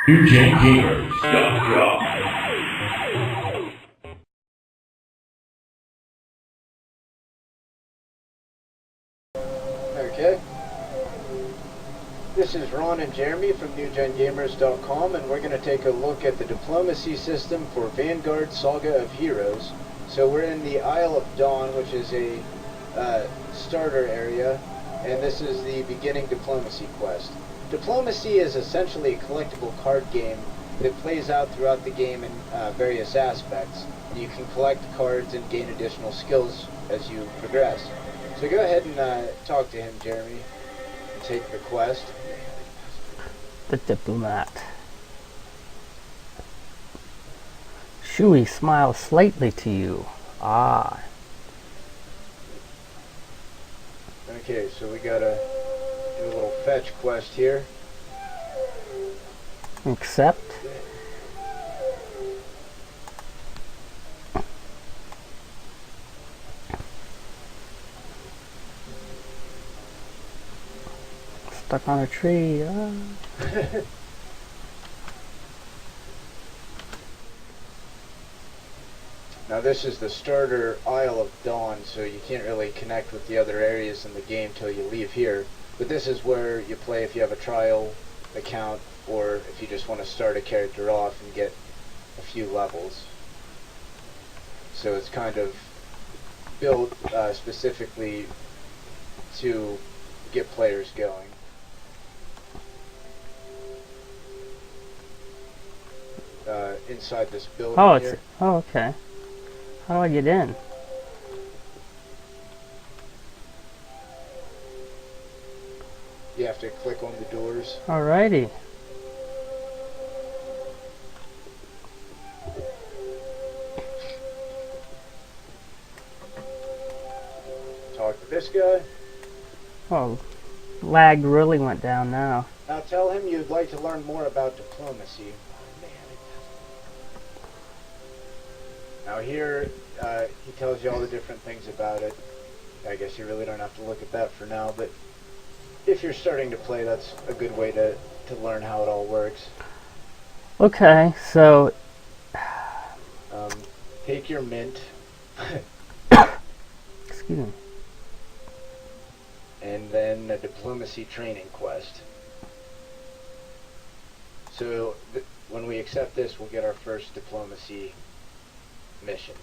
NewGenGamers.com. Okay. This is Ron and Jeremy from NewGenGamers.com, and we're going to take a look at the diplomacy system for Vanguard Saga of Heroes. So we're in the Isle of Dawn, which is a starter area, and this is the beginning diplomacy quest. Diplomacy is essentially a collectible card game that plays out throughout the game in various aspects. You can collect cards and gain additional skills as you progress. So go ahead and talk to him, Jeremy, and take the quest. The diplomat. Shui smiles slightly to you. Ah. Okay, so we gotta do a little fetch quest here. Accept. Stuck on a tree. Ah. Now this is the starter Isle of Dawn, so you can't really connect with the other areas in the game till you leave here. But this is where you play if you have a trial account, or if you just want to start a character off and get a few levels. So it's kind of built specifically to get players going. Inside this building here. Oh, okay. How do I get in? You have to click on the doors. Alrighty. Talk to this guy. Oh, lag really went down now. Now tell him you'd like to learn more about diplomacy. Now here, he tells you all the different things about it. I guess you really don't have to look at that for now, but if you're starting to play, that's a good way to learn how it all works. Okay, so... take your mint. Excuse me. And then a diplomacy training quest. So when we accept this, we'll get our first diplomacy mission.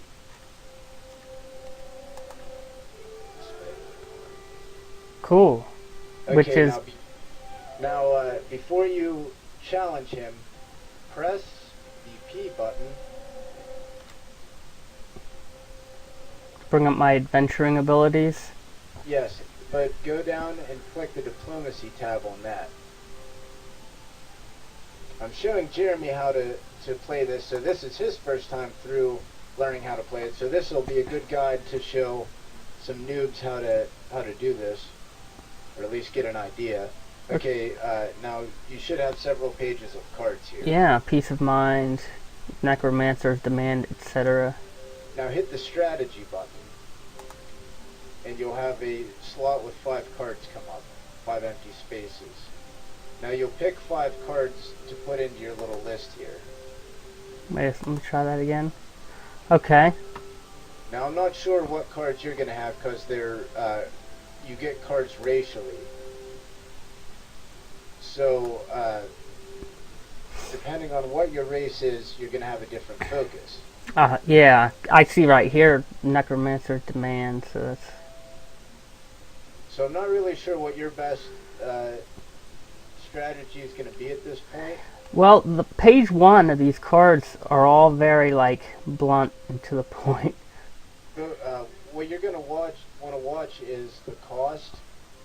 Cool. Okay, Which is... Now, before you challenge him, press the P button. Bring up my adventuring abilities. Yes, but go down and click the diplomacy tab on that. I'm showing Jeremy how to play this, so this is his first time through learning how to play it, so this will be a good guide to show some noobs how to do this, or at least get an idea. Okay, now you should have several pages of cards here. Yeah, Peace of Mind, Necromancer's Demand, etc. Now hit the strategy button, and you'll have a slot with 5 cards come up, 5 empty spaces. Now you'll pick 5 cards to put into your little list here. Wait, let me try that again. Okay. Now I'm not sure what cards you're going to have, because they're you get cards racially. So depending on what your race is, you're going to have a different focus. Yeah, I see right here, Necromancer's Demand, so that's... So I'm not really sure what your best strategy is going to be at this point. Well, the page 1 of these cards are all very, like, blunt and to the point. What you're going to want to watch is the cost,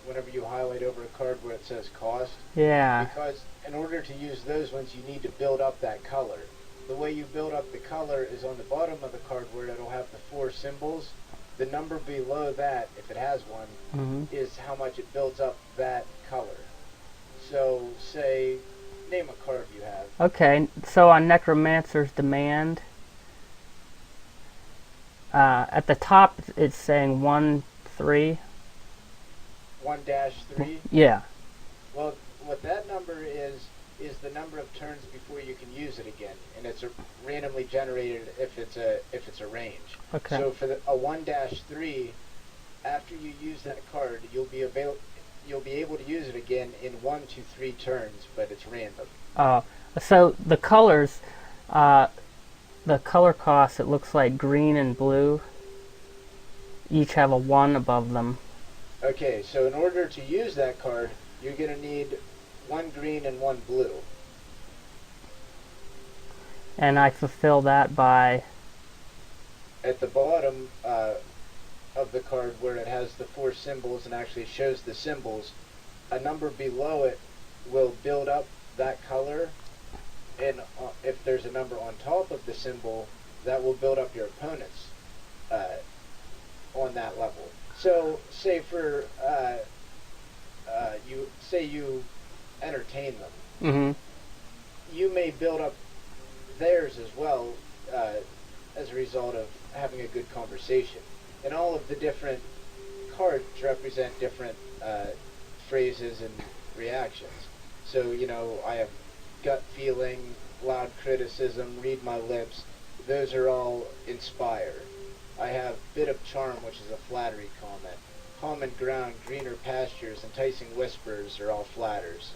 whenever you highlight over a card where it says cost. Yeah. Because in order to use those ones, you need to build up that color. The way you build up the color is on the bottom of the card where it'll have the 4 symbols. The number below that, if it has one, is how much it builds up that color. So, say, name a card you have. Okay, so on Necromancer's Demand, at the top it's saying 1-3. 1-3? Yeah. Well, what that number is is the number of turns before you can use it again, and it's randomly generated if it's a range. Okay. So for a 1-3, after you use that card, you'll be able to use it again in 1 to 3 turns, but it's random. So the colors, the color cost, it looks like green and blue each have a 1 above them. Okay, so in order to use that card, you're going to need 1 green and 1 blue. And I fulfill that by... At the bottom of the card where it has the 4 symbols and actually shows the symbols, a number below it will build up that color, and if there's a number on top of the symbol, that will build up your opponent's on that level. So say for you entertain them, Mm-hmm. you may build up theirs as well as a result of having a good conversation. And all of the different cards represent different phrases and reactions. So, you know, I have gut feeling, loud criticism, read my lips. Those are all inspire. I have bit of charm, which is a flattery comment. Common ground, greener pastures, enticing whispers are all flatters.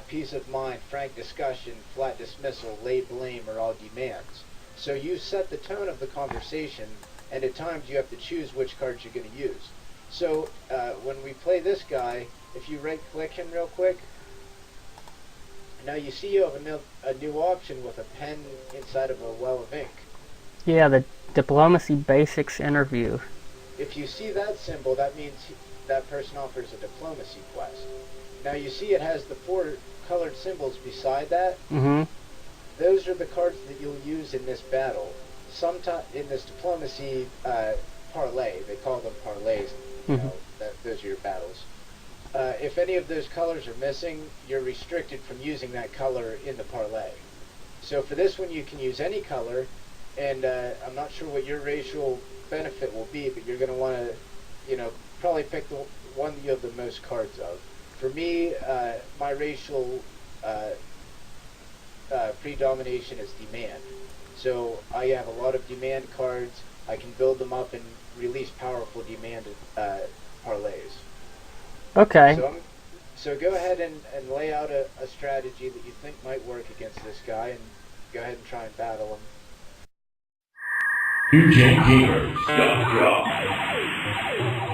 Peace of mind, frank discussion, flat dismissal, lay blame are all demands. So you set the tone of the conversation, and at times you have to choose which cards you're going to use. So when we play this guy, if you right-click him real quick, now you see you have a new option with a pen inside of a well of ink. Yeah, the Diplomacy Basics interview. If you see that symbol, that means that person offers a diplomacy quest. Now you see it has the 4 colored symbols beside that. Mm-hmm. Those are the cards that you'll use in this battle. Sometime in this diplomacy parlay, they call them parlays. You know, those are your battles. If any of those colors are missing, you're restricted from using that color in the parlay. So for this one, you can use any color, and I'm not sure what your racial benefit will be, but you're going to want to, you know, probably pick the one that you have the most cards of. For me, my racial predomination is demand. So I have a lot of demand cards. I can build them up and release powerful demand parlays. Okay. So go ahead and lay out a strategy that you think might work against this guy, and go ahead and try and battle him. NewGenGamers.com.